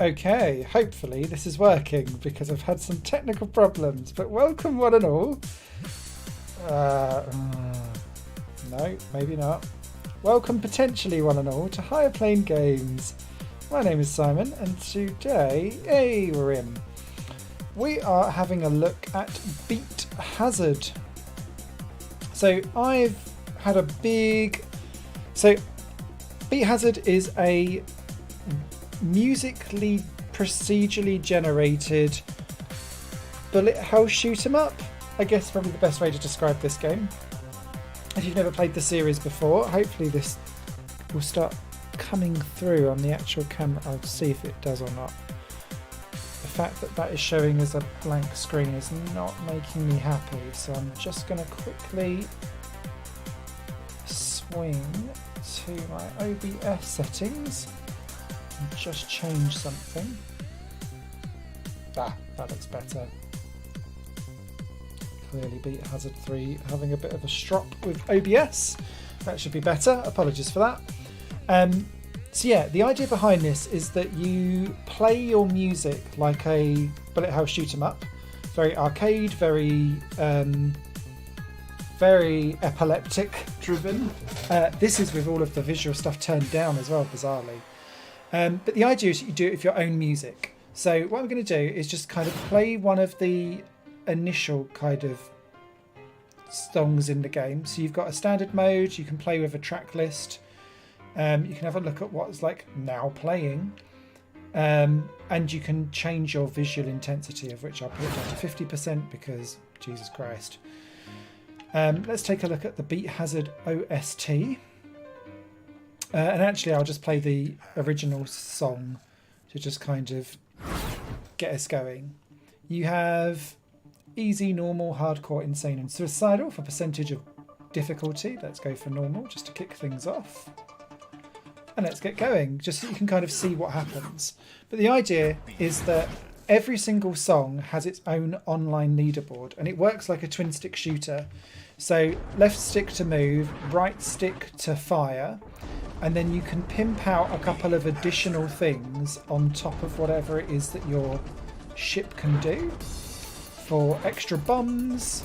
Okay, hopefully this is working because I've had some technical problems, but welcome one and all. No, maybe not. Welcome potentially one and all to Higher Plane Games. My name is Simon and today, we are having a look at Beat Hazard. So I've had a big... So Beat Hazard is a musically procedurally generated bullet hell shoot 'em up. I guess probably the best way to describe this game. If you've never played the series before, hopefully this will start coming through on the actual camera. I'll see if it does or not. The fact that that is showing as a blank screen is not making me happy, so I'm just going to quickly swing to my OBS settings and just change something. That looks better. Clearly Beat Hazard 3 having a bit of a strop with OBS. That should be better. Apologies for that. So yeah, the idea behind this is that you play your music like a bullet hell shoot 'em up. Very arcade, very epileptic driven. This is with all of the visual stuff turned down as well, bizarrely. But the idea is that you do it with your own music. So what I'm going to do is just kind of play one of the initial kind of songs in the game. So you've got a standard mode, you can play with a track list, you can have a look at what's like now playing, and you can change your visual intensity, of which I'll put it down to 50% because Jesus Christ. Let's take a look at the Beat Hazard OST. And actually I'll just play the original song to just kind of get us going. You have easy, normal, hardcore, insane and suicidal for percentage of difficulty. Let's go for normal just to kick things off. And let's get going, just so you can kind of see what happens. But the idea is that every single song has its own online leaderboard and it works like a twin stick shooter. So left stick to move, right stick to fire, and then you can pimp out a couple of additional things on top of whatever it is that your ship can do for extra bombs,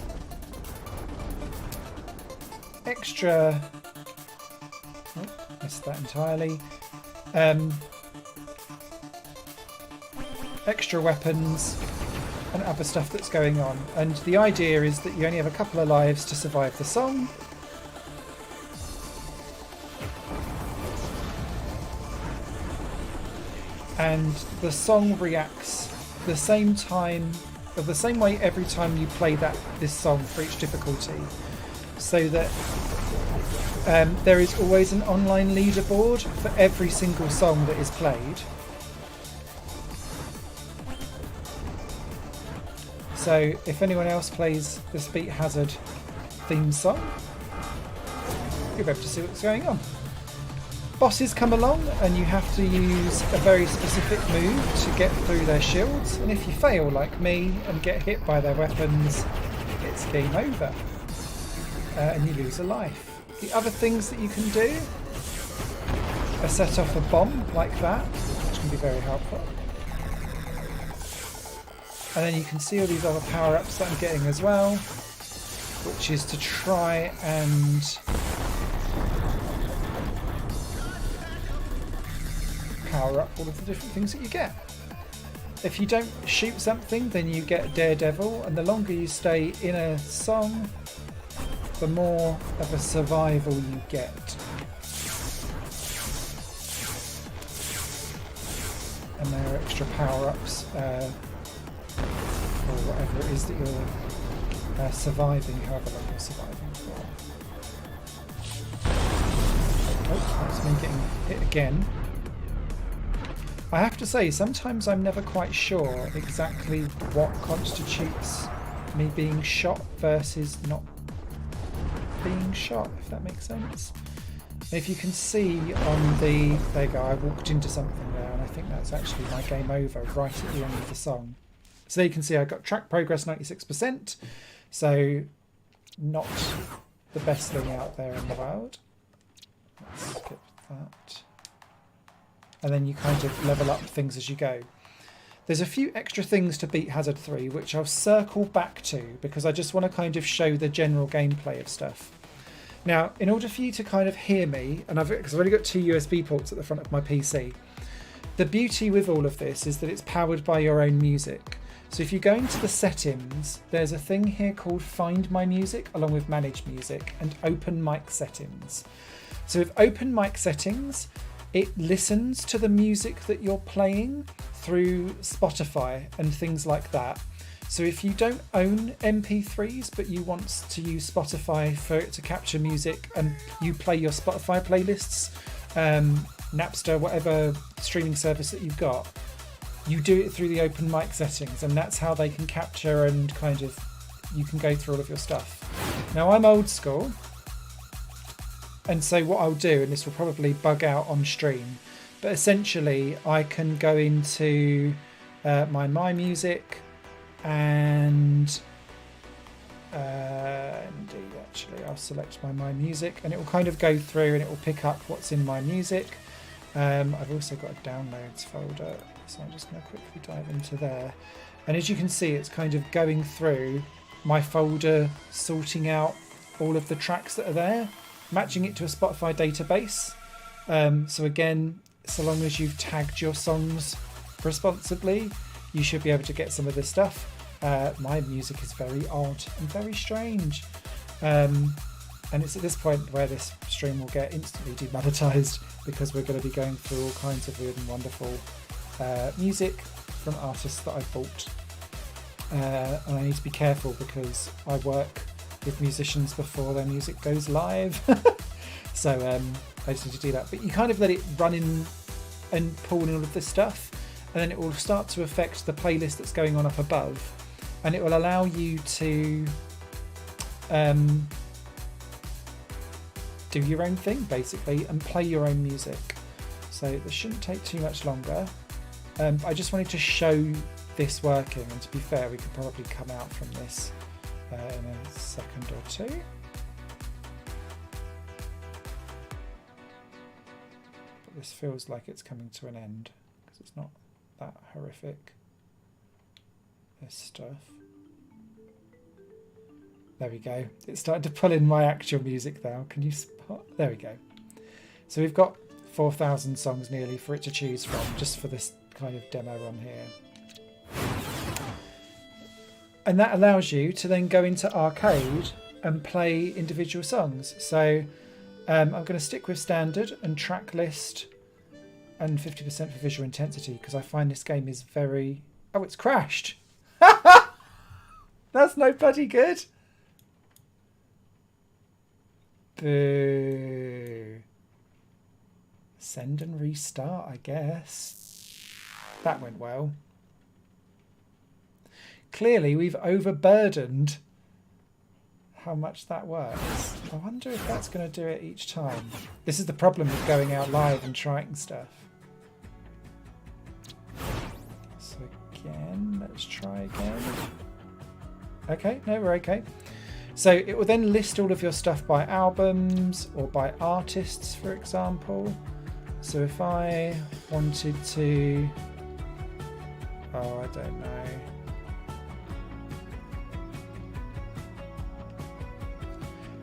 extra... Oh, missed that entirely. Extra weapons and other stuff that's going on. And the idea is that you only have a couple of lives to survive the song. And the song reacts the same way every time you play this song for each difficulty, so that there is always an online leaderboard for every single song that is played. So if anyone else plays this Beat Hazard theme song, you'll be able to see what's going on. Bosses come along and you have to use a very specific move to get through their shields, and if you fail like me and get hit by their weapons, it's game over and you lose a life. The other things that you can do are set off a bomb like that, which can be very helpful. And then you can see all these other power-ups that I'm getting as well, which is to try and power up all of the different things that you get. If you don't shoot something, then you get Daredevil, and the longer you stay in a song, the more of a survival you get. And there are extra power-ups or whatever it is that you're surviving, however long you're surviving for. Oh, that's me getting hit again. I have to say, sometimes I'm never quite sure exactly what constitutes me being shot versus not being shot, if that makes sense. If you can see on the... There you go, I walked into something there, and I think that's actually my game over right at the end of the song. So there you can see I got track progress 96%, so not the best thing out there in the world. Let's skip that. and then you kind of level up things as you go. There's a few extra things to beat Hazard 3, which I'll circle back to because I just want to kind of show the general gameplay of stuff. Now, in order for you to kind of hear me, and because I've only got 2 USB ports at the front of my PC, the beauty with all of this is that it's powered by your own music. So if you go into the settings, there's a thing here called Find My Music, along with Manage Music, and Open Mic Settings. So with Open Mic Settings, it listens to the music that you're playing through Spotify and things like that. So if you don't own MP3s, but you want to use Spotify for it to capture music and you play your Spotify playlists, Napster, whatever streaming service that you've got, you do it through the open mic settings, and that's how they can capture and kind of, you can go through all of your stuff. Now I'm old school, and so what I'll do, and this will probably bug out on stream, but essentially I can go into my music and indeed actually I'll select my music, and it will kind of go through and it will pick up what's in my music. I've also got a downloads folder, so I'm just going to quickly dive into there, and as you can see it's kind of going through my folder, sorting out all of the tracks that are there, matching it to a Spotify database. So again, so long as you've tagged your songs responsibly, you should be able to get some of this stuff. My music is very odd and very strange, and it's at this point where this stream will get instantly demonetized because we're going to be going through all kinds of weird and wonderful music from artists that I've bought, and I need to be careful because I work with musicians before their music goes live. So I just need to do that, but you kind of let it run in and pull in all of this stuff, and then it will start to affect the playlist that's going on up above, and it will allow you to do your own thing basically and play your own music. So this shouldn't take too much longer. I just wanted to show this working, and to be fair, we could probably come out from this in a second or two. But this feels like it's coming to an end because it's not that horrific, this stuff. There we go. It's starting to pull in my actual music now. Can you spot? There we go. So we've got 4,000 songs nearly for it to choose from, just for this kind of demo run here. And that allows you to then go into arcade and play individual songs. So I'm going to stick with standard and track list and 50% for visual intensity because I find this game is very... Oh, it's crashed. That's no bloody good. Boo. Send and restart, I guess. That went well. Clearly, we've overburdened how much that works. I wonder if that's going to do it each time. This is the problem with going out live and trying stuff. So again, let's try again. Okay, no, we're okay. So it will then list all of your stuff by albums or by artists, for example. So if I wanted to... Oh, I don't know.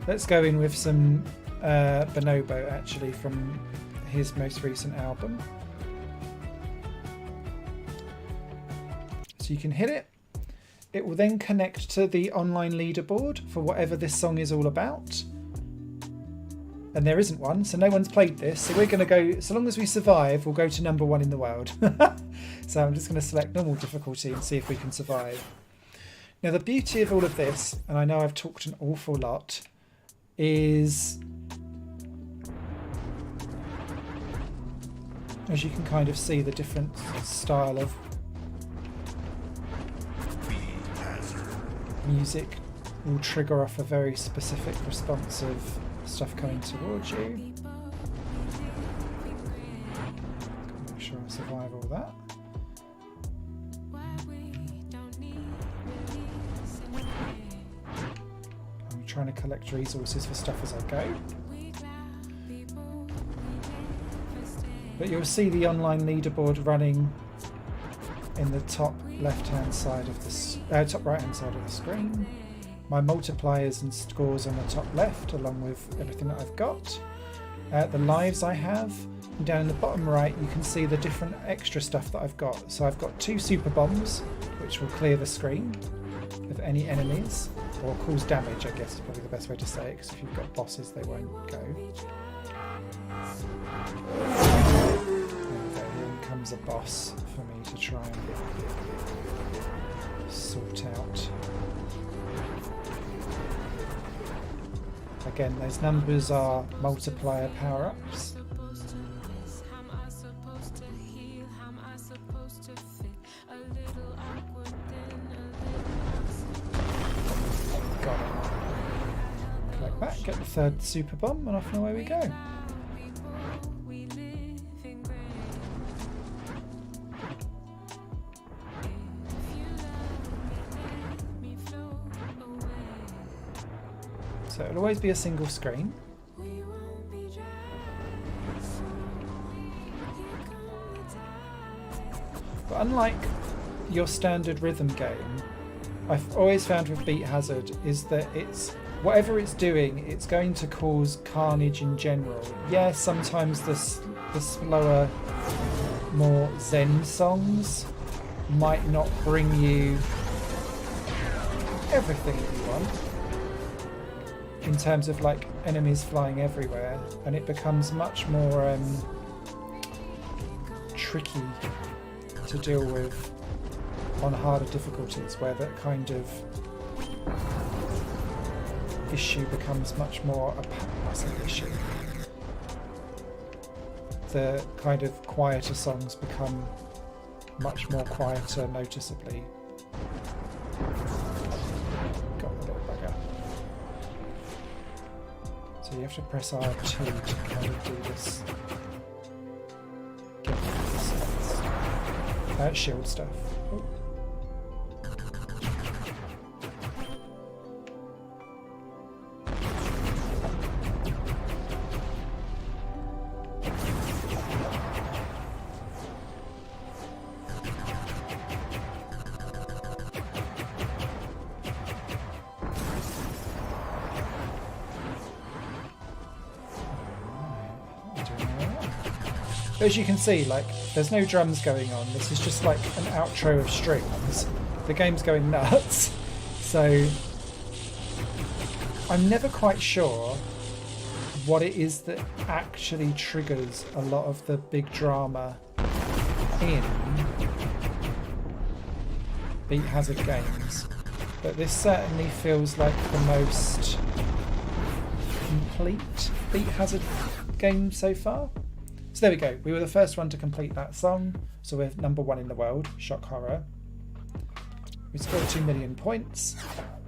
Let's go in with some Bonobo, actually, from his most recent album. So you can hit it. It will then connect to the online leaderboard for whatever this song is all about. And there isn't one, so no one's played this. So we're going to go, so long as we survive, we'll go to #1 in the world. So I'm just going to select normal difficulty and see if we can survive. Now the beauty of all of this, and I know I've talked an awful lot, is as you can kind of see the different style of music will trigger off a very specific response of stuff coming towards you. Make sure I survive all that. I'm trying to collect resources for stuff as I go. But you'll see the online leaderboard running in the top left-hand side of the top right-hand side of the screen. My multipliers and scores on the top left, along with everything that I've got. The lives I have. And down in the bottom right, you can see the different extra stuff that I've got. So I've got 2 super bombs, which will clear the screen of any enemies, or cause damage, I guess is probably the best way to say it, because if you've got bosses, they won't go. Here comes a boss for me to try and sort out. Again, those numbers are multiplier power-ups. Got it. Collect that, get the 3rd super bomb, and off and away we go. So it'll always be a single screen. But unlike your standard rhythm game, I've always found with Beat Hazard is that it's whatever it's doing, it's going to cause carnage in general. Yeah, sometimes the slower, more zen songs might not bring you everything that you want, in terms of like enemies flying everywhere, and it becomes much more tricky to deal with on harder difficulties, where that kind of issue becomes much more a issue. The kind of quieter songs become much more quieter noticeably. Got a little bugger. So you have to press R2 to kind of do this. Shield stuff. Oh. As you can see, like, there's no drums going on. This is just like an outro of strings. The game's going nuts. So I'm never quite sure what it is that actually triggers a lot of the big drama in Beat Hazard games. But this certainly feels like the most complete Beat Hazard game so far. So there we go, we were the first one to complete that song, so we're #1 in the world, shock horror. We scored 2 million points,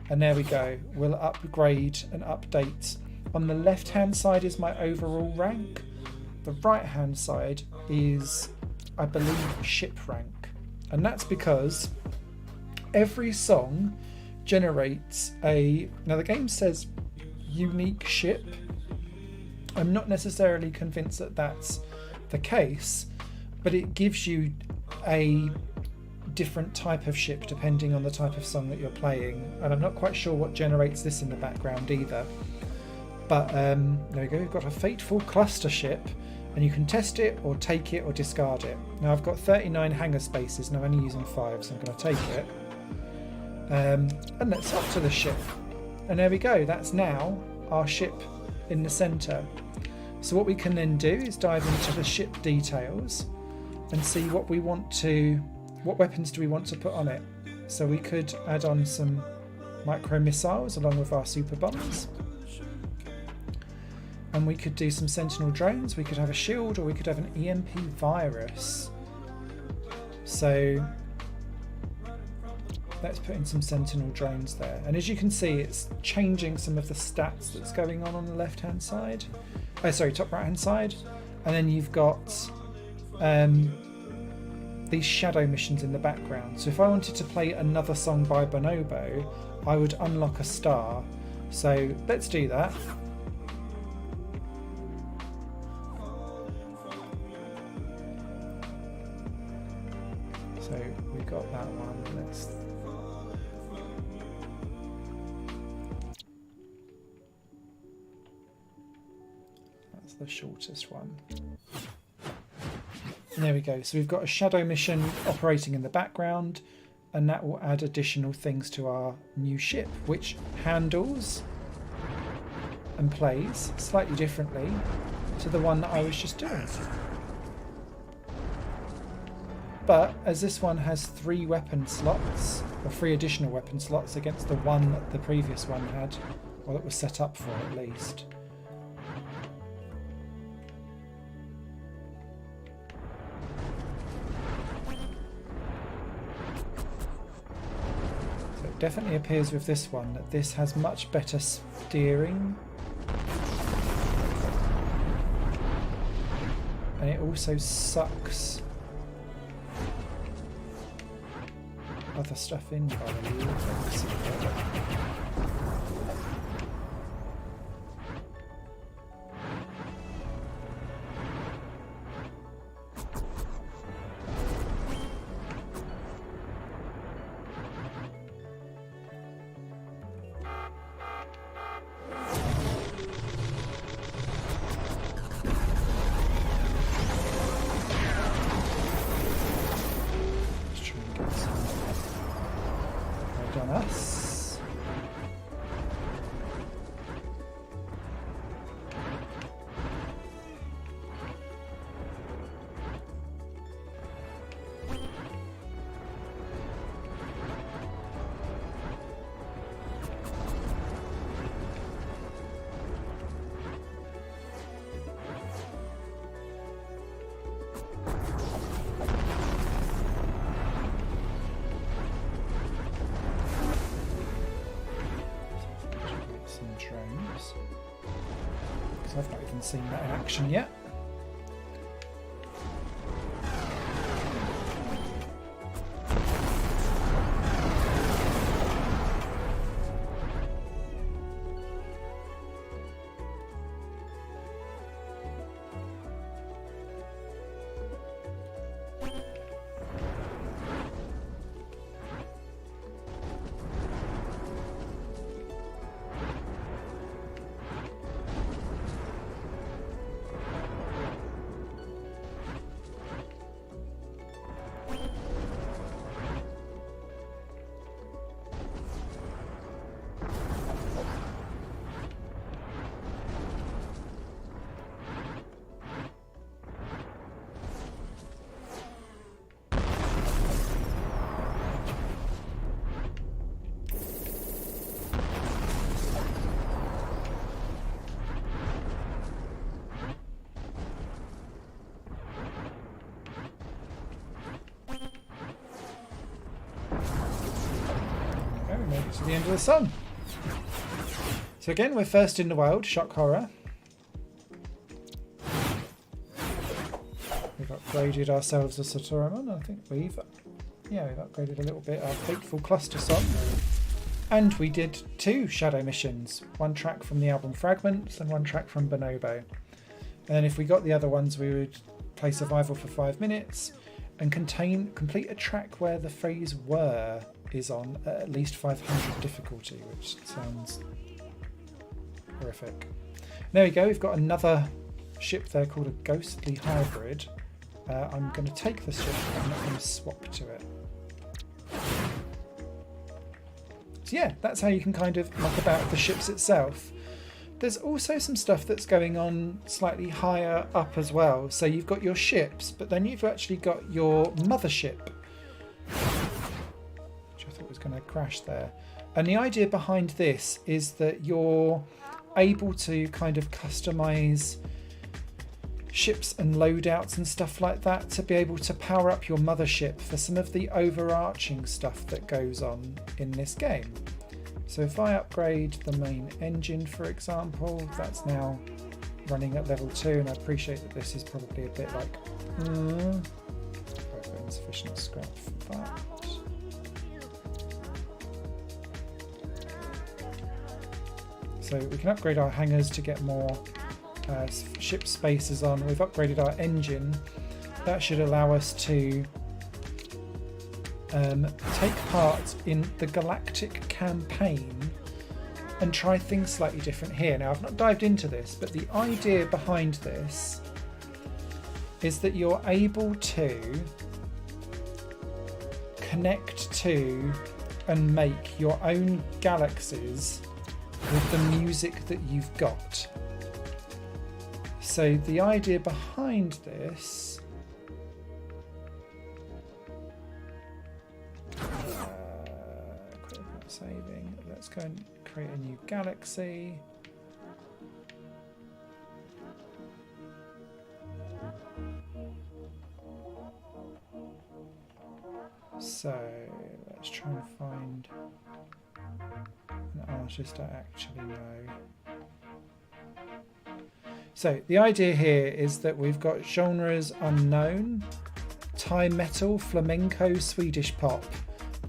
and there we go, we'll upgrade and update. On the left hand side is my overall rank, the right hand side is, I believe, ship rank. And that's because every song generates now the game says unique ship. I'm not necessarily convinced that that's the case, but it gives you a different type of ship depending on the type of song that you're playing, and I'm not quite sure what generates this in the background either. But there we go, we've got a fateful cluster ship, and you can test it or take it or discard it. Now I've got 39 hangar spaces and I'm only using 5, so I'm going to take it. And let's hop to the ship, and there we go, that's now our ship in the centre. So what we can then do is dive into the ship details and see what weapons do we want to put on it. So we could add on some micro missiles along with our super bombs, and we could do some sentinel drones, we could have a shield, or we could have an EMP virus. So let's put in some sentinel drones there, and as you can see, it's changing some of the stats that's going on the left hand side. Top right hand side, and then you've got these shadow missions in the background. So if I wanted to play another song by Bonobo, I would unlock a star. So let's do that. So we got that one. That's the shortest one. And there we go. So we've got a shadow mission operating in the background, and that will add additional things to our new ship, which handles and plays slightly differently to the one that I was just doing. But as this one has 3 weapon slots, or 3 additional weapon slots against the one that the previous one had, or that was set up for at least. So it definitely appears with this one that this has much better steering. And it also sucks other stuff in, I believe. I've not even seen that in action yet. To the end of the sun. So again, we're first in the world, shock horror. We've upgraded ourselves a Satoramon. I think we've upgraded a little bit our Fateful Cluster Song. And we did 2 shadow missions, 1 track from the album Fragments and 1 track from Bonobo. And then if we got the other ones, we would play Survival for 5 minutes and complete a track where the phrase "were" is on at least 500 difficulty, which sounds horrific. There we go, we've got another ship there called a Ghostly Hybrid. I'm going to take the ship, I'm not going to swap to it. So yeah, that's how you can kind of muck about the ships itself. There's also some stuff that's going on slightly higher up as well. So you've got your ships, but then you've actually got your mothership, which I thought was going to crash there. And the idea behind this is that you're able to kind of customize ships and loadouts and stuff like that to be able to power up your mothership for some of the overarching stuff that goes on in this game. So if I upgrade the main engine, for example, that's now running at level 2, and I appreciate that this is probably a bit like insufficient scrap for that. So we can upgrade our hangars to get more ship spaces on. We've upgraded our engine. That should allow us to take part in the galactic campaign and try things slightly different here. Now, I've not dived into this, but the idea behind this is that you're able to connect to and make your own galaxies with the music that you've got. So the idea behind this not saving. Let's go and create a new galaxy. So let's try and find an artist I actually know. So the idea here is that we've got genres unknown, Thai metal, flamenco, Swedish pop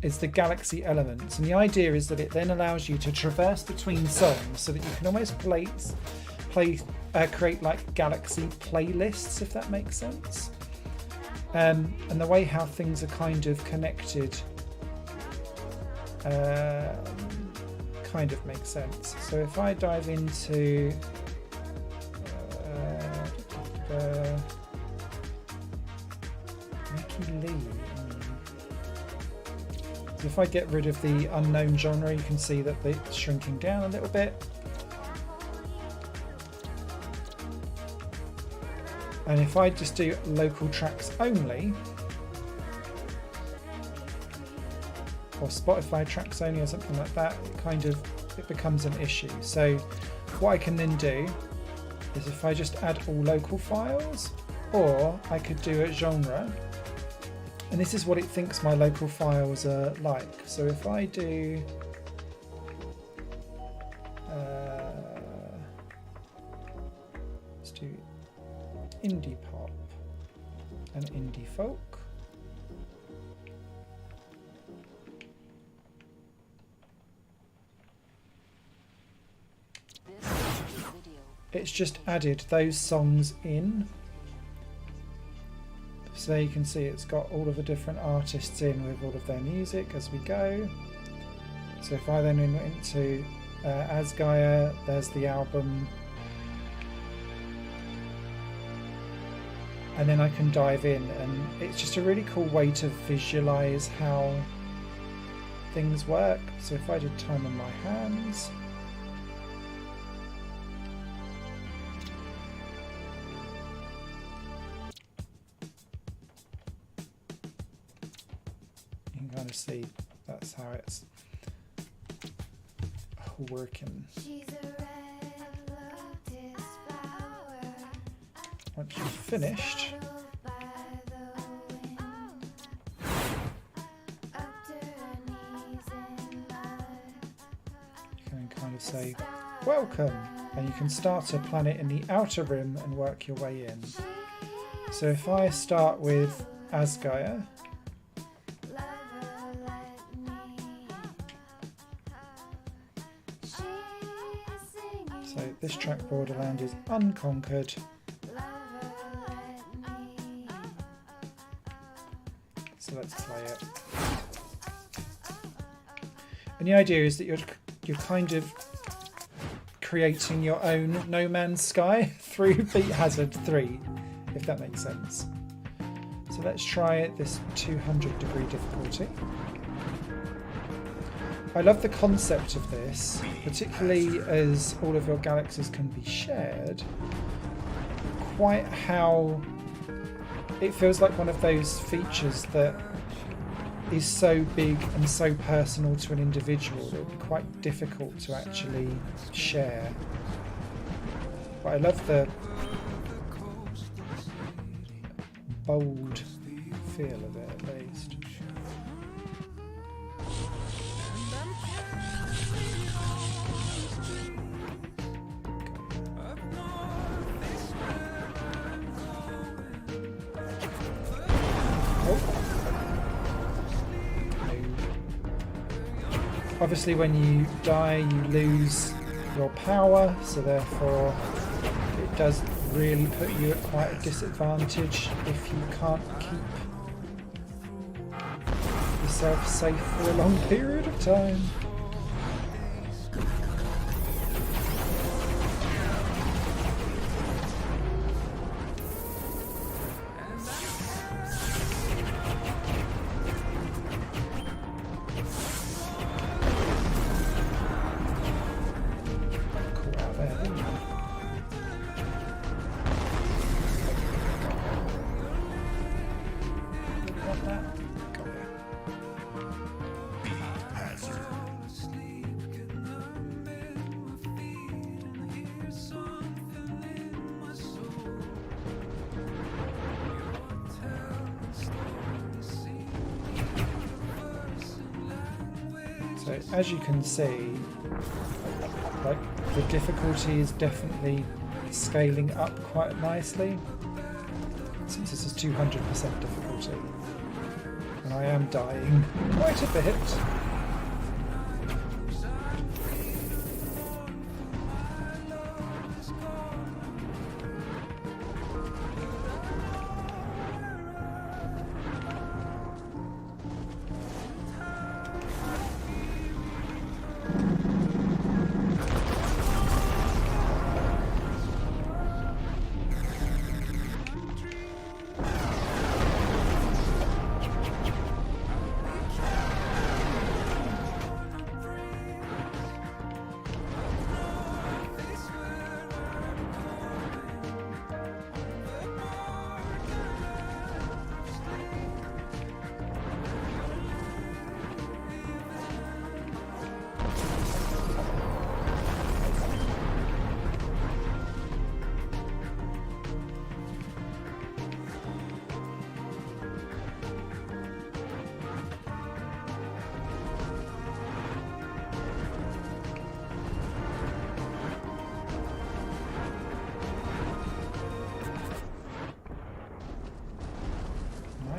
is the galaxy elements, and the idea is that it then allows you to traverse between songs so that you can almost create like galaxy playlists, if that makes sense. And the way how things are kind of connected kind of makes sense. So if I dive into Mickey Lee. So if I get rid of the unknown genre, you can see that it's shrinking down a little bit. And if I just do local tracks only, or Spotify tracks only or something like that, it becomes an issue. So what I can then do is if I just add all local files, or I could do a genre, and this is what it thinks my local files are like. So if I do let's do indie pop and indie folk. It's just added those songs in. So there you can see it's got all of the different artists in with all of their music as we go. So if I then went into Asgaia, there's the album. And then I can dive in, and it's just a really cool way to visualize how things work. So if I did Time on My Hands, you can kind of see that's how it's working. Once you've finished, you can kind of say welcome, and you can start a planet in the outer rim and work your way in. So if I start with Asgaia, so this track Borderland is unconquered. So let's play it. And the idea is that you're kind of creating your own No Man's Sky through Beat Hazard 3, if that makes sense. So let's try it this 200 degree difficulty. I love the concept of this, particularly as all of your galaxies can be shared. Quite how it feels like one of those features that is so big and so personal to an individual that it would be quite difficult to actually share. But I love the bold feel of it, at least. Obviously when you die you lose your power, so therefore it does really put you at quite a disadvantage if you can't keep yourself safe for a long period of time. So as you can see, like the difficulty is definitely scaling up quite nicely, since this is 200% difficulty, and I am dying quite a bit.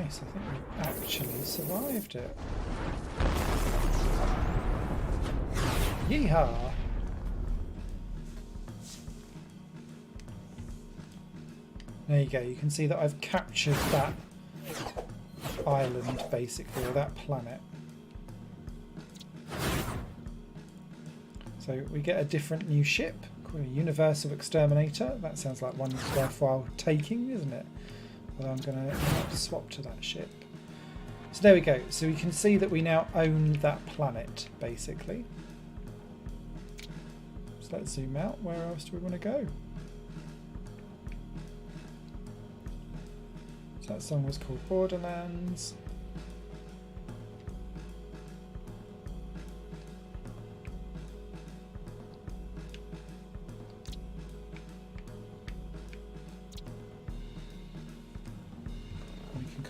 I think we actually survived it. Yeehaw! There you go, you can see that I've captured that island basically, or that planet. So we get a different new ship called a Universal Exterminator. That sounds like one worthwhile taking, isn't it? Well, I'm going to swap to that ship. So there we go. So we can see that we now own that planet, basically. So let's zoom out. Where else do we want to go? So that song was called Borderlands.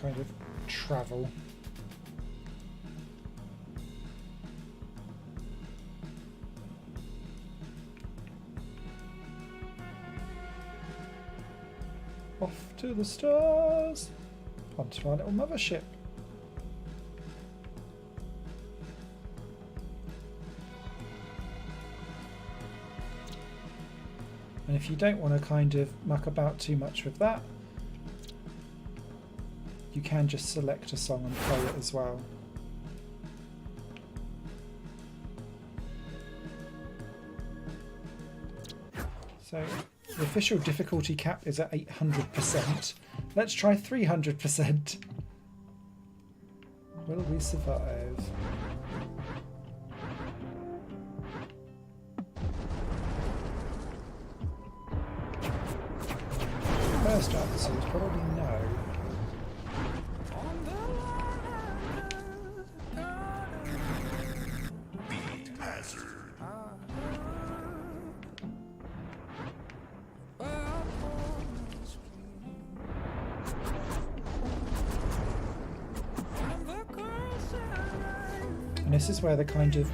Kind of travel. Off to the stars, onto our little mothership. And if you don't want to kind of muck about too much with that, you can just select a song and play it as well. So the official difficulty cap is at 800%. Let's try 300%. Will we survive? First answer is probably no. And this is where the kind of,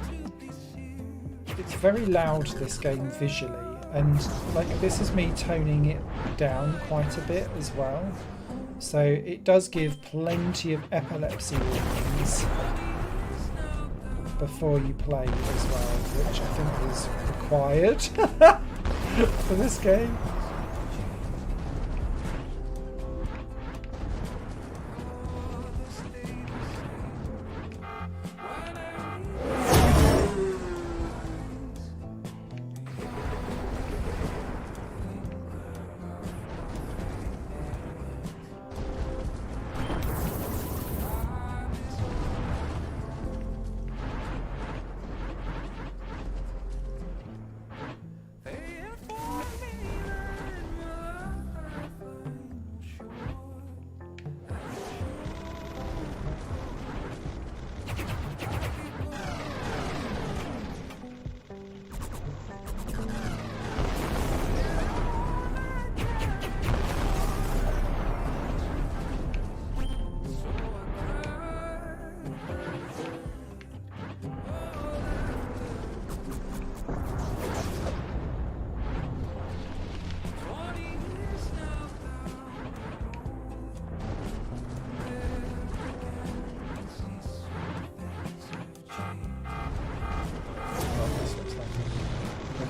it's very loud, this game visually, and like this is me toning it down quite a bit as well, so it does give plenty of epilepsy warnings before you play as well, which I think is required for this game.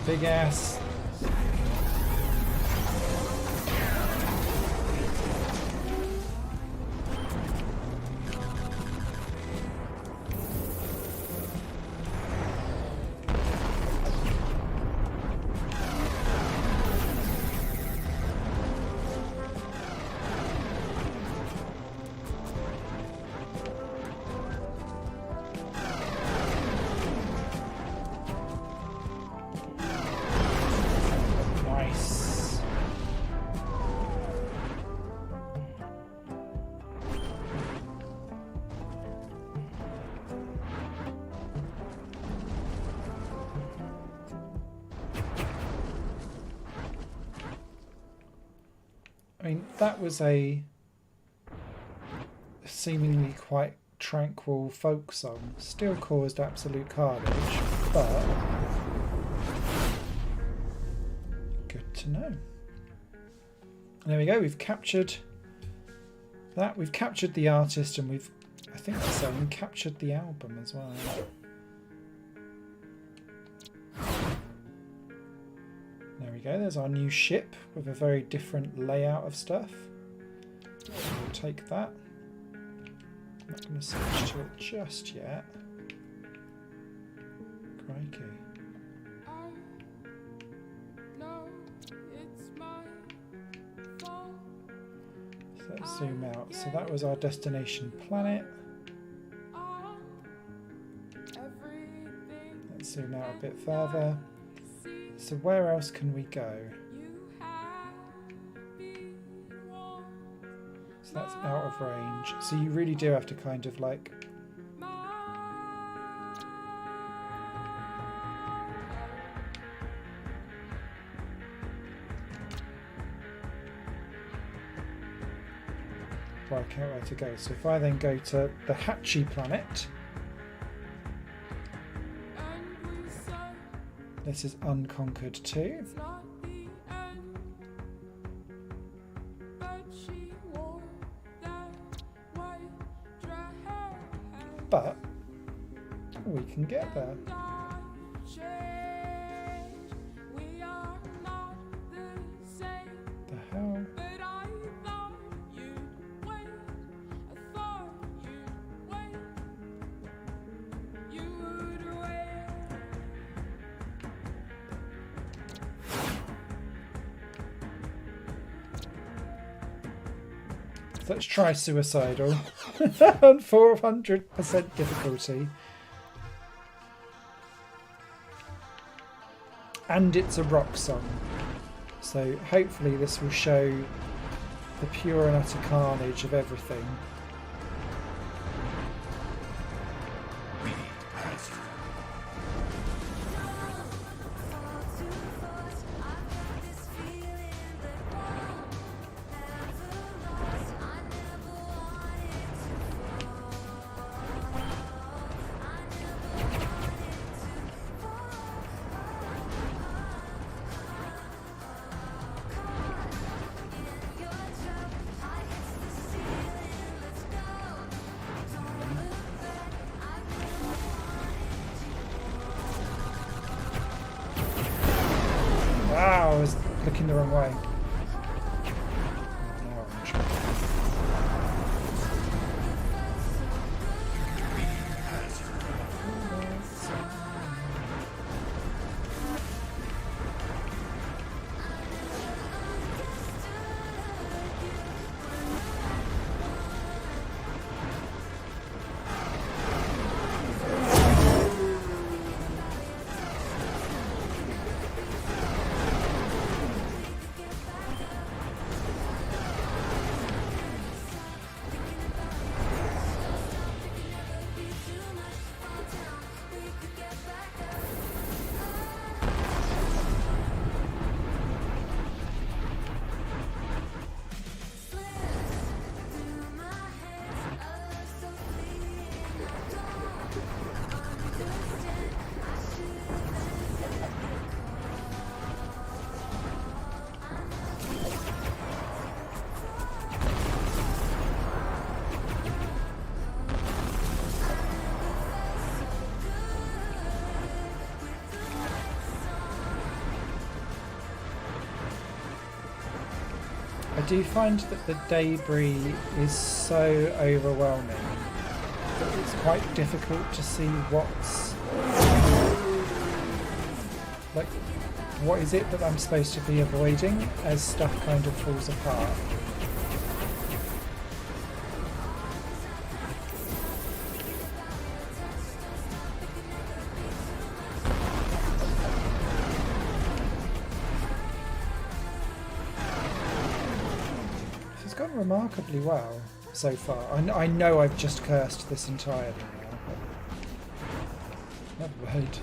big ass. I mean, that was a seemingly quite tranquil folk song. Still caused absolute carnage, but good to know. And there we go, we've captured that. We've captured the artist, and we've, I think the saying, captured the album as well. There we go, there's our new ship with a very different layout of stuff. We'll take that. I'm not going to switch to it just yet. Crikey. So let's zoom out. So that was our destination planet. Let's zoom out a bit further. So where else can we go? So that's out of range. So you really do have to kind of like work out where to go. So if I then go to the Hatchy planet, this is unconquered too. But we can get there. The hell? Let's try suicidal on 400% difficulty. And it's a rock song. So hopefully this will show the pure and utter carnage of everything. Wow, I was looking the wrong way. I do find that the debris is so overwhelming that it's quite difficult to see what's... like, what is it that I'm supposed to be avoiding as stuff kind of falls apart. It's gone remarkably well so far. I know I've just cursed this entirely now, but never mind.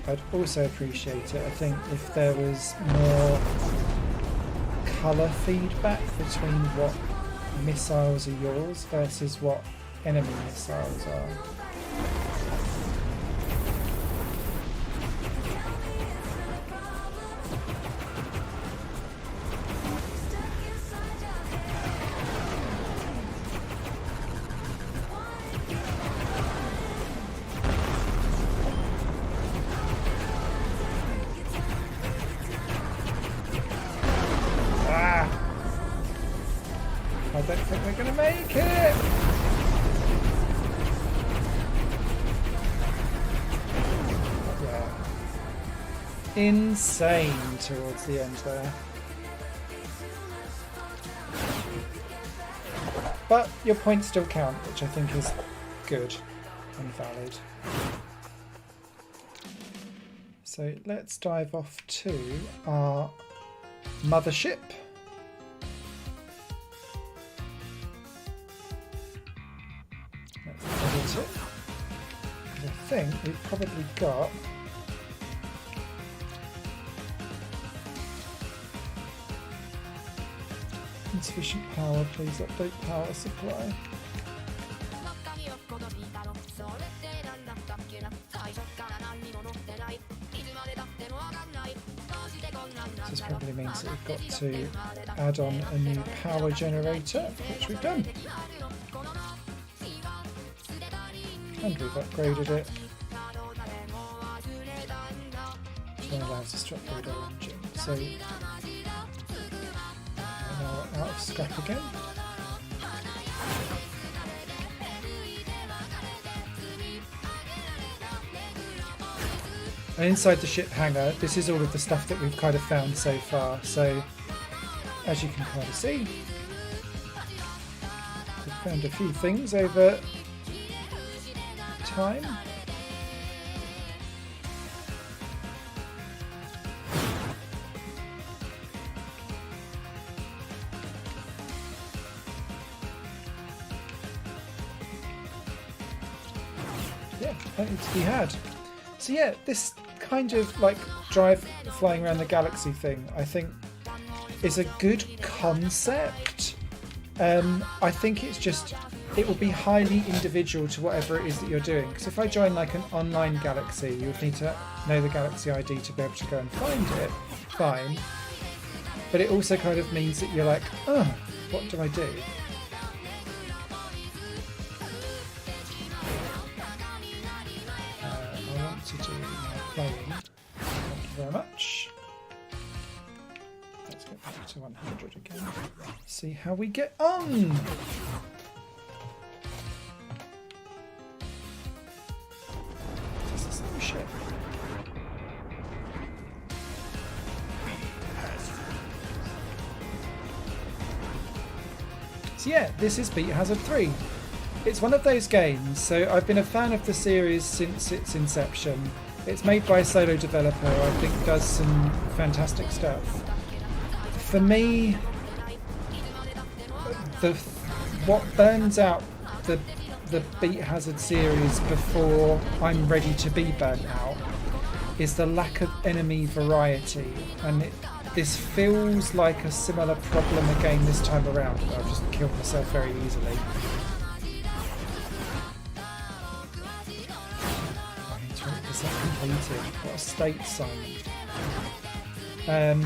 I'd also appreciate it, I think, if there was more colour feedback between what missiles are yours versus what enemy missiles are. I don't think we're going to make it! Yeah. Insane towards the end there. But your points still count, which I think is good and valid. So let's dive off to our mothership. Let's edit it. I think we've probably got insufficient power. Please update power supply. This probably means that we've got to add on a new power generator, which we've done. And we've upgraded it. Which allows us to upgrade our engine. So we're now out of scrap again. And inside the ship hangar, this is all of the stuff that we've kind of found so far. So, as you can kind of see, we've found a few things over time. Yeah, plenty to be had. So yeah, this kind of like drive flying around the galaxy thing, I think, is a good concept. I think it's just, it will be highly individual to whatever it is that you're doing. Because if I join like an online galaxy, you would need to know the galaxy ID to be able to go and find it. Fine. But it also kind of means that you're like, oh, what do I do? To do my playing. Thank you very much. Let's go back to 100 again. See how we get on. Is this the same ship? So yeah, this is Beat Hazard 3. It's one of those games, so I've been a fan of the series since its inception. It's made by a solo developer who I think does some fantastic stuff. For me, what burns out the Beat Hazard series before I'm ready to be burnt out is the lack of enemy variety, and this feels like a similar problem again this time around. I've just killed myself very easily. Completed. What a state sign. And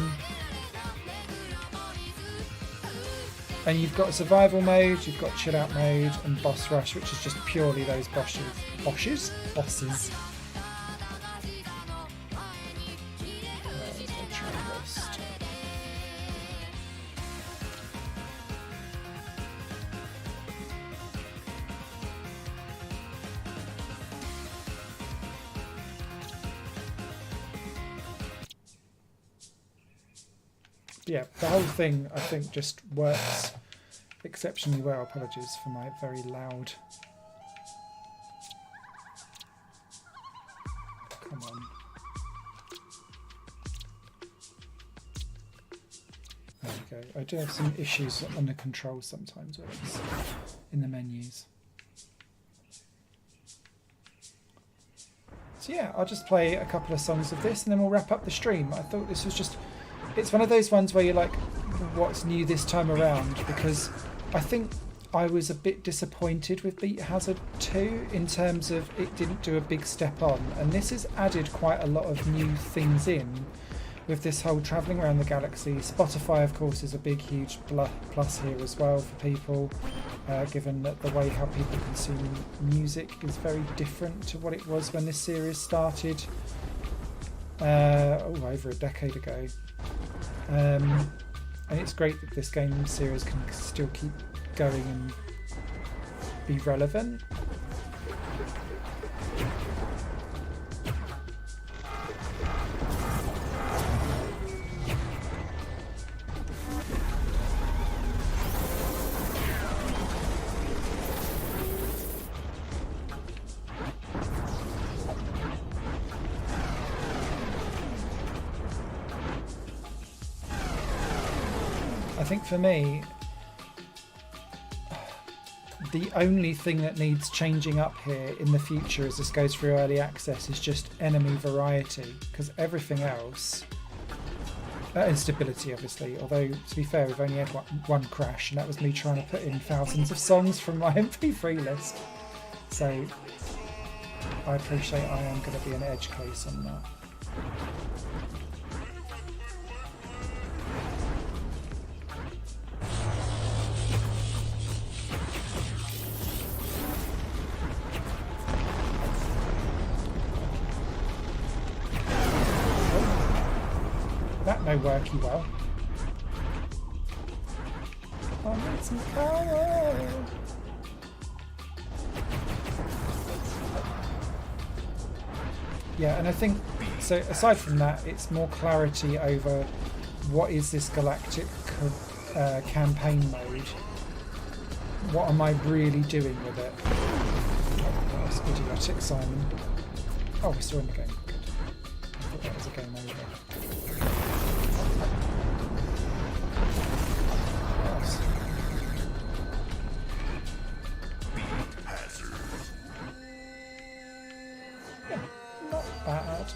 you've got survival mode, you've got chill out mode, and boss rush, which is just purely those bosses. Yeah, the whole thing I think just works exceptionally well. Apologies for my very loud. Come on. There we go. I do have some issues on the controls sometimes where it's in the menus. So yeah, I'll just play a couple of songs of this and then we'll wrap up the stream. I thought this was just, it's one of those ones where you're like, what's new this time around? Because I think I was a bit disappointed with Beat Hazard 2 in terms of it didn't do a big step on. And this has added quite a lot of new things in with this whole travelling around the galaxy. Spotify, of course, is a big, huge plus here as well for people, given that the way how people consume music is very different to what it was when this series started over a decade ago. And it's great that this game series can still keep going and be relevant. I think for me, the only thing that needs changing up here in the future as this goes through early access is just enemy variety, because everything else, and stability obviously, although to be fair we've only had one crash and that was me trying to put in thousands of songs from my MP3 list, so I appreciate I am going to be an edge case on that. No worky well. I need some power. Yeah, and I think so. Aside from that, it's more clarity over what is this galactic campaign mode. What am I really doing with it? Oh, that's idiotic, Simon. Oh, we're still in the game. Good. I thought that was a game over. Bad.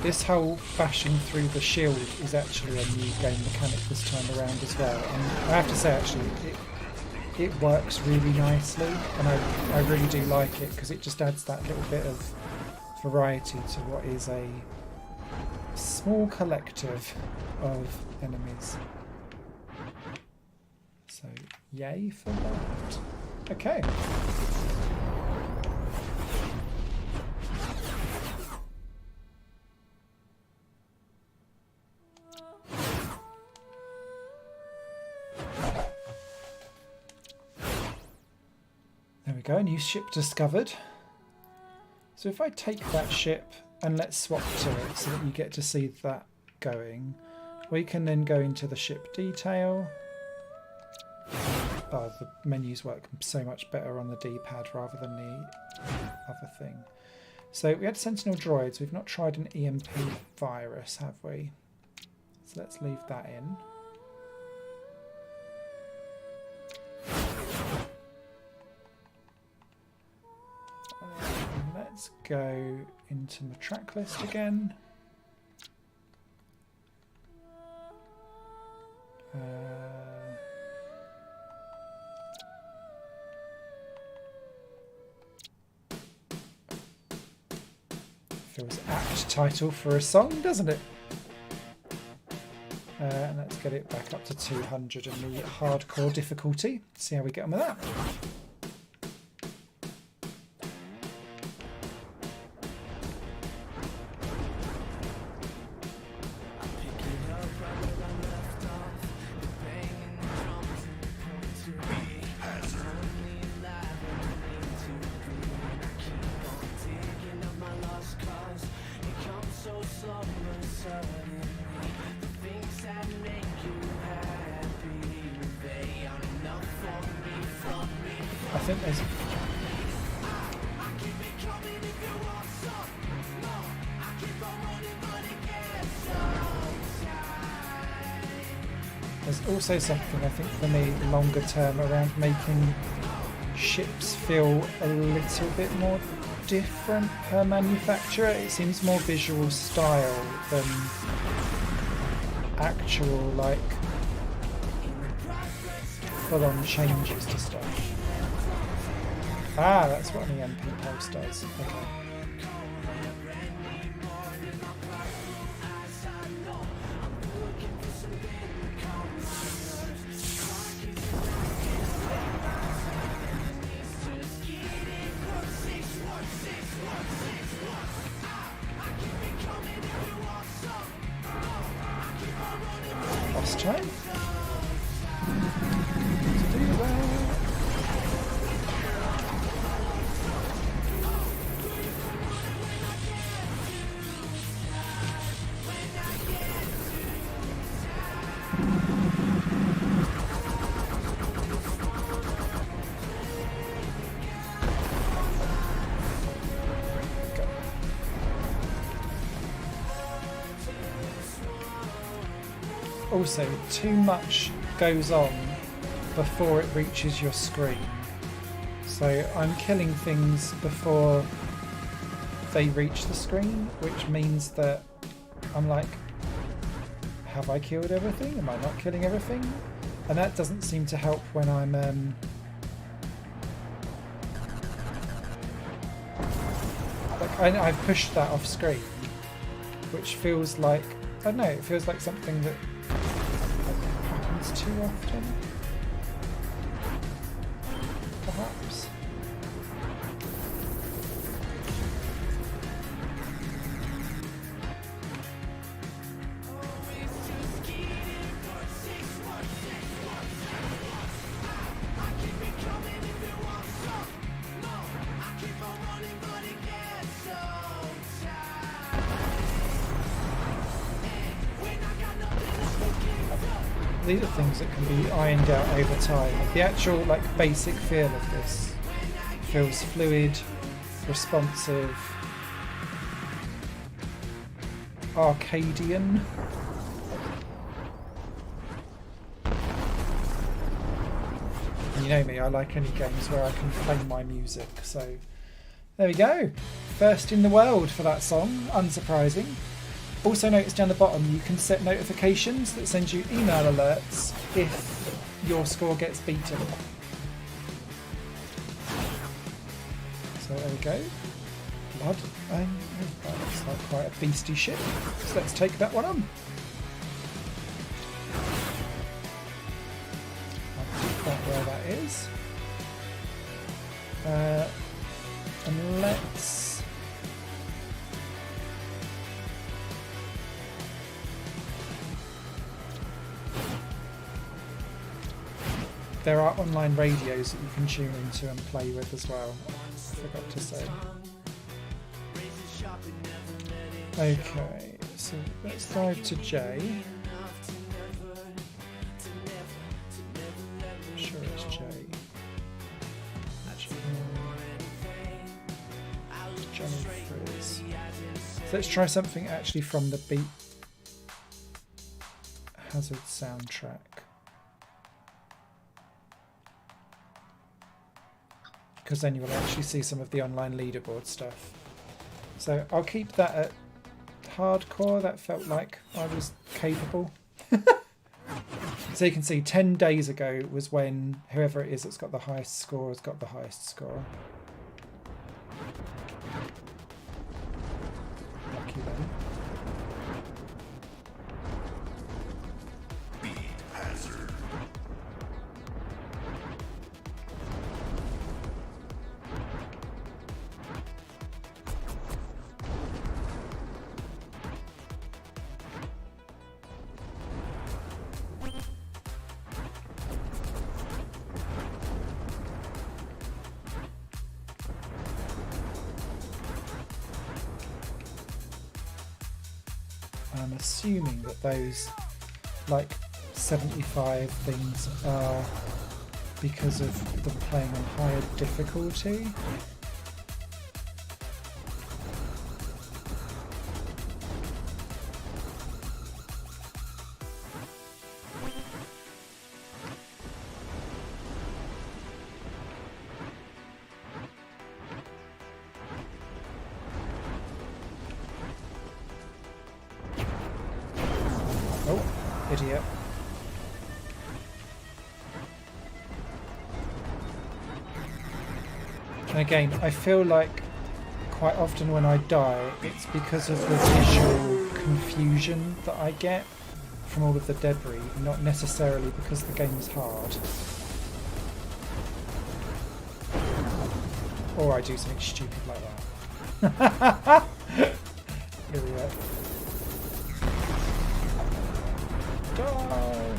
This whole bashing through the shield is actually a new game mechanic this time around as well, and I have to say actually it works really nicely, and I really do like it because it just adds that little bit of variety to what is a small collective of enemies. So yay for that. Okay. There we go, new ship discovered. So if I take that ship and let's swap to it so that you get to see that going, we can then go into the ship detail. Oh, the menus work so much better on the D-pad rather than the other thing. So we had Sentinel droids, we've not tried an EMP virus, have we? So let's leave that in. Let's go into my track list again. Feels apt title for a song, doesn't it? And let's get it back up to 200 in the hardcore difficulty. See how we get on with that. I think there's also something I think for me longer term around making ships feel a little bit more different per manufacturer. It seems more visual style than actual like full-on changes to stuff. Ah, that's what an EMP pulse does. Okay. Last time. To do well. Also, too much goes on before it reaches your screen. So I'm killing things before they reach the screen, which means that I'm like, have I killed everything? Am I not killing everything? And that doesn't seem to help when I'm like I've pushed that off screen, which feels like, I don't know, it feels like something that happens too often, perhaps. These are things that can be ironed out over time. The actual like basic feel of this feels fluid, responsive, Arcadian. And you know me, I like any games where I can play my music, so there we go. First in the world for that song, unsurprising. Also notice down the bottom you can set notifications that send you email alerts if your score gets beaten. So there we go. Blood. That looks like quite a beastie ship. So let's take that one on. I'll put that where that is. And let's... There are online radios that you can tune into and play with as well. I forgot to say. Okay, so let's dive to J. I'm sure it's J. Johnny Frizz. So let's try something actually from the Beat Hazard soundtrack. Because then you will actually see some of the online leaderboard stuff. So I'll keep that at hardcore. That felt like I was capable. So you can see 10 days ago was when whoever it is that's got the highest score has got the highest score. I'm assuming that those like 75 things are because of them playing on higher difficulty. Idiot. And again, I feel like quite often when I die, it's because of the visual confusion that I get from all of the debris, not necessarily because the game's hard. Or I do something stupid like that. Here we go. Die!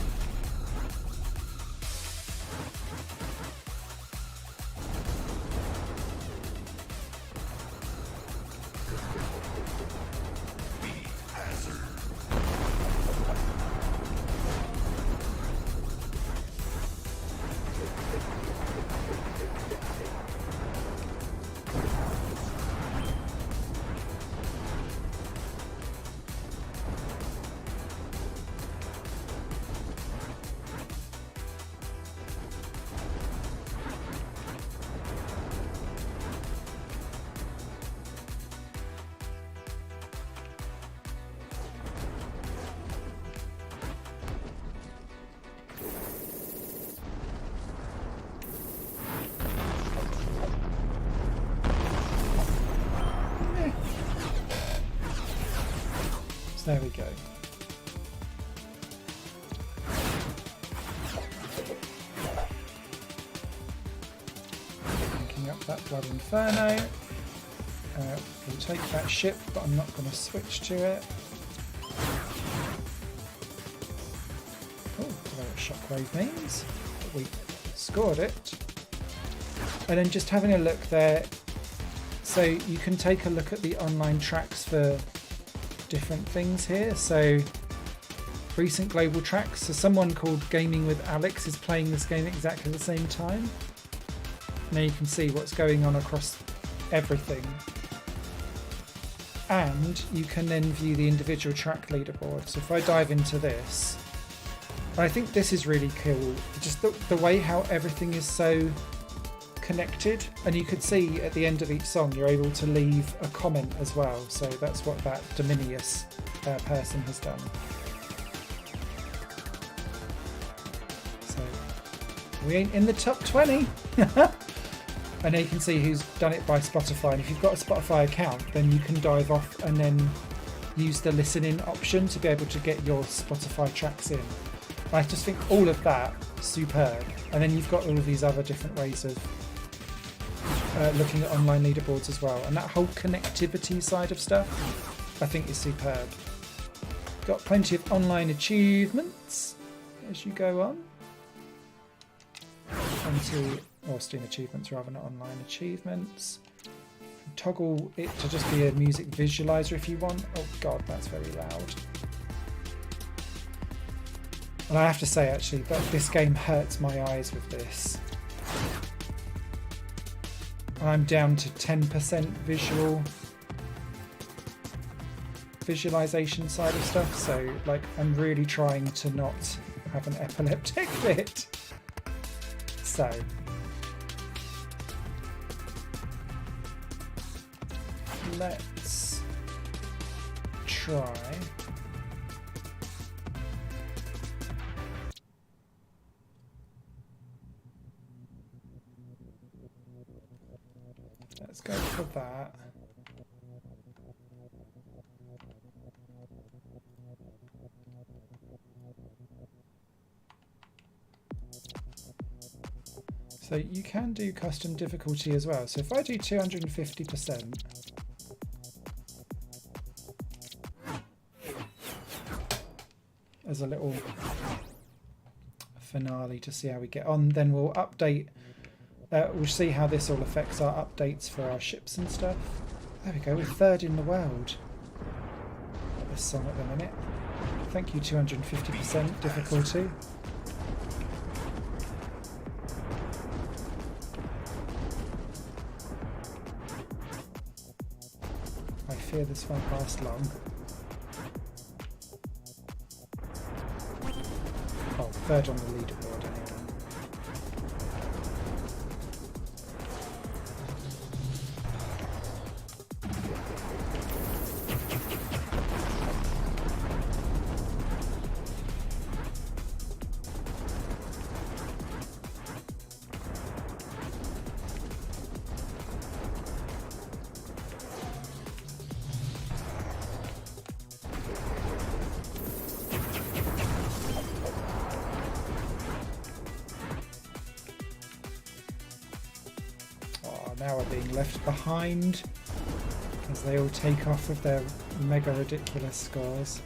There we go. Linking up that Blood Inferno. We'll take that ship, but I'm not going to switch to it. Oh, I don't know what Shockwave means, but we scored it. And then just having a look there, so you can take a look at the online tracks for different things here. So recent global tracks, so someone called Gaming with Alex is playing this game at exactly the same time. Now you can see what's going on across everything, and you can then view the individual track leaderboard. So if I dive into this, I think this is really cool, just the way how everything is so connected, and you could see at the end of each song you're able to leave a comment as well, so that's what that Dominius person has done. So we ain't in the top 20. And then you can see who's done it by Spotify, and if you've got a Spotify account then you can dive off and then use the listening option to be able to get your Spotify tracks in. I just think all of that superb, and then you've got all of these other different ways of looking at online leaderboards as well, and that whole connectivity side of stuff I think is superb. Got plenty of online achievements as you go on. Or Steam achievements rather than online achievements. Toggle it to just be a music visualizer if you want. Oh god, that's very loud. And I have to say actually that this game hurts my eyes with this. I'm down to 10% visualization side of stuff, so like I'm really trying to not have an epileptic fit. So let's try let's go for that. So you can do custom difficulty as well. So if I do 250%, as a little finale to see how we get on, then we'll update. We'll see how this all affects our updates for our ships and stuff. There we go, we're third in the world. this song at the minute. Thank you, 250% difficulty. I fear this won't last long. Oh, third on the leaderboard anyway. Now are being left behind as they all take off with their mega ridiculous scores.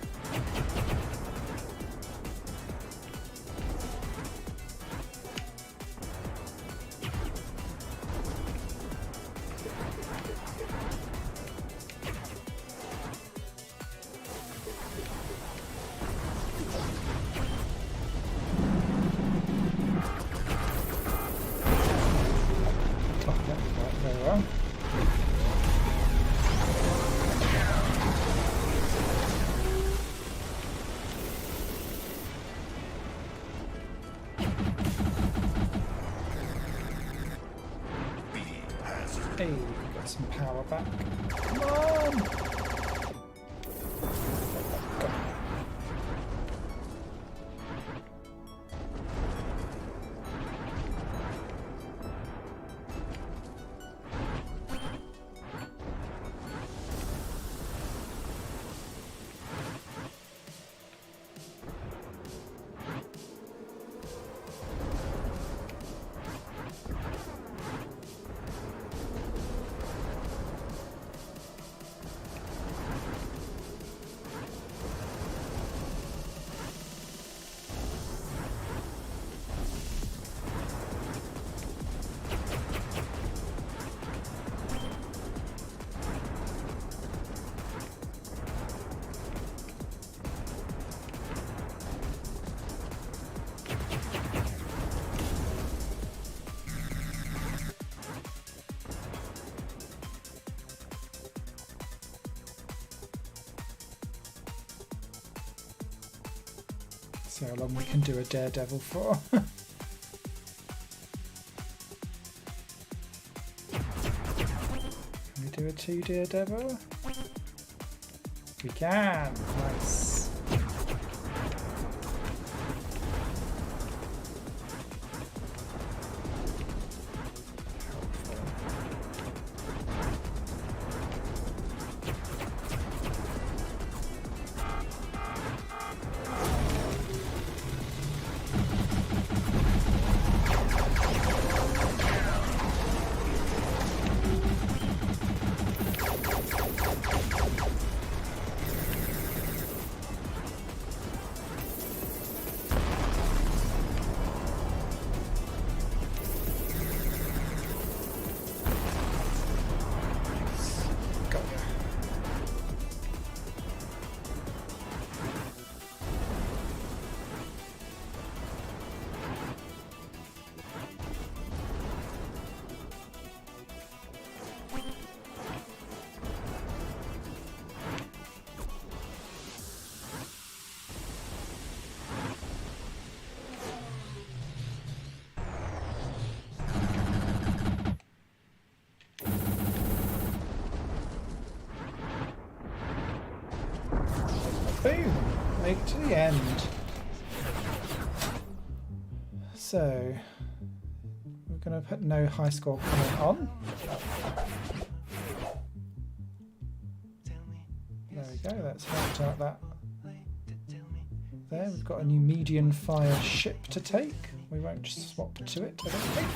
Hey, we got some power back. Come on! Go. See how long we can do a daredevil for. Can we do a 2 daredevil? We can! Nice. Boom! Made it to the end. So, we're going to put no high score comment on. There we go, that's helped out that. There, we've got a new medium fire ship to take. We won't just swap to it, I don't think.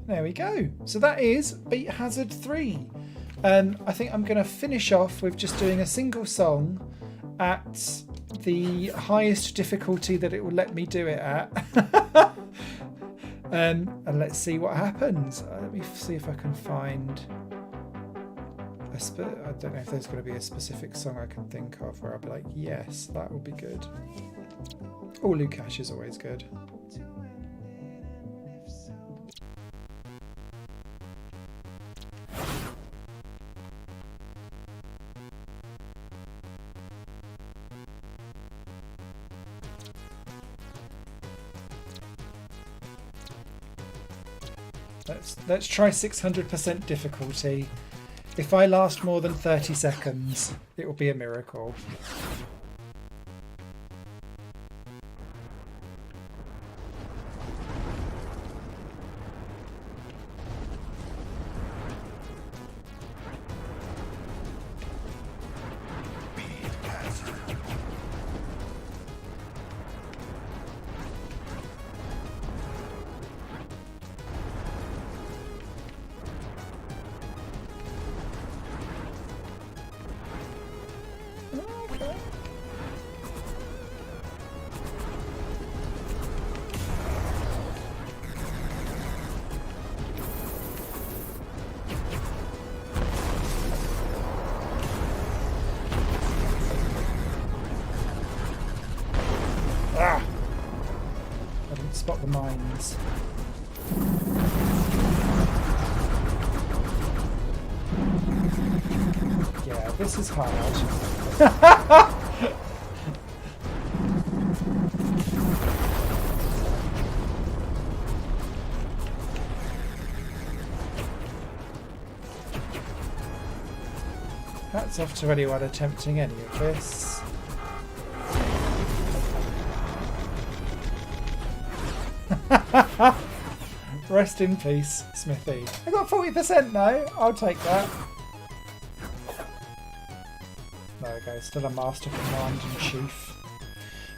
There we go. So that is Beat Hazard 3. I think I'm going to finish off with just doing a single song at the highest difficulty that it will let me do it at. And let's see what happens. Let me see if I can find I don't know if there's going to be a specific song I can think of where I'll be like, yes, that would be good. Oh, Lukash is always good. Let's try 600% difficulty. If I last more than 30 seconds, it will be a miracle. Spot the mines. Yeah, this is hard. Hats off to anyone attempting any of this. Rest in peace, Smithy. I got 40% now. I'll take that. There we go. Still a master command in chief.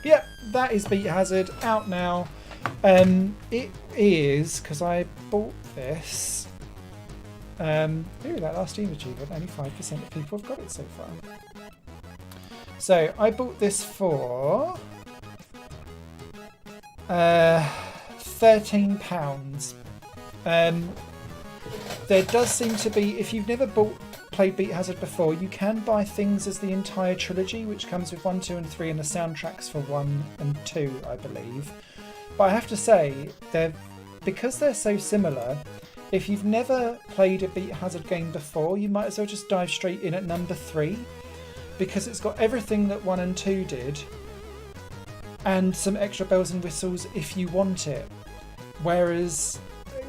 But yeah, that is Beat Hazard out now. It is because I bought this. Ooh, that last Steam achievement. Only 5% of people have got it so far. So I bought this for £13. There does seem to be, if you've never played Beat Hazard before, you can buy things as the entire trilogy, which comes with 1, 2 and 3 and the soundtracks for 1 and 2, I believe. But I have to say, because they're so similar, if you've never played a Beat Hazard game before, you might as well just dive straight in at number 3, because it's got everything that 1 and 2 did, and some extra bells and whistles if you want it. Whereas,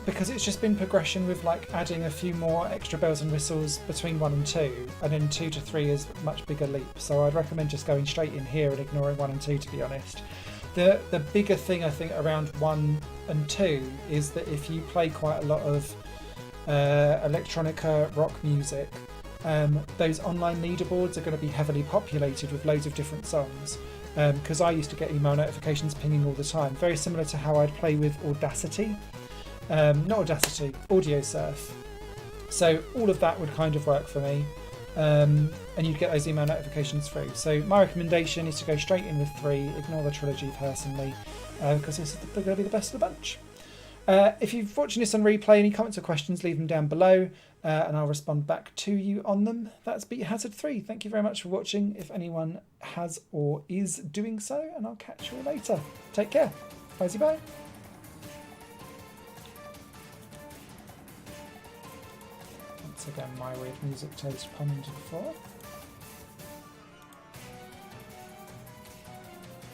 because it's just been progression with like adding a few more extra bells and whistles between 1 and 2, and then 2 to 3 is a much bigger leap. So I'd recommend just going straight in here and ignoring 1 and 2, to be honest. The bigger thing I think around 1 and 2 is that if you play quite a lot of electronica rock music, those online leaderboards are going to be heavily populated with loads of different songs. Because I used to get email notifications pinging all the time, very similar to how I'd play with Audacity. Not Audacity, AudioSurf. So all of that would kind of work for me, and you'd get those email notifications through. So my recommendation is to go straight in with 3, ignore the trilogy personally, because this is going to be the best of the bunch. If you're watching this on replay, any comments or questions, leave them down below, and I'll respond back to you on them. That's Beat Hazard 3. Thank you very much for watching, if anyone has or is doing so, and I'll catch you all later. Take care. Bye-bye. Once again, my weird music taste commented for.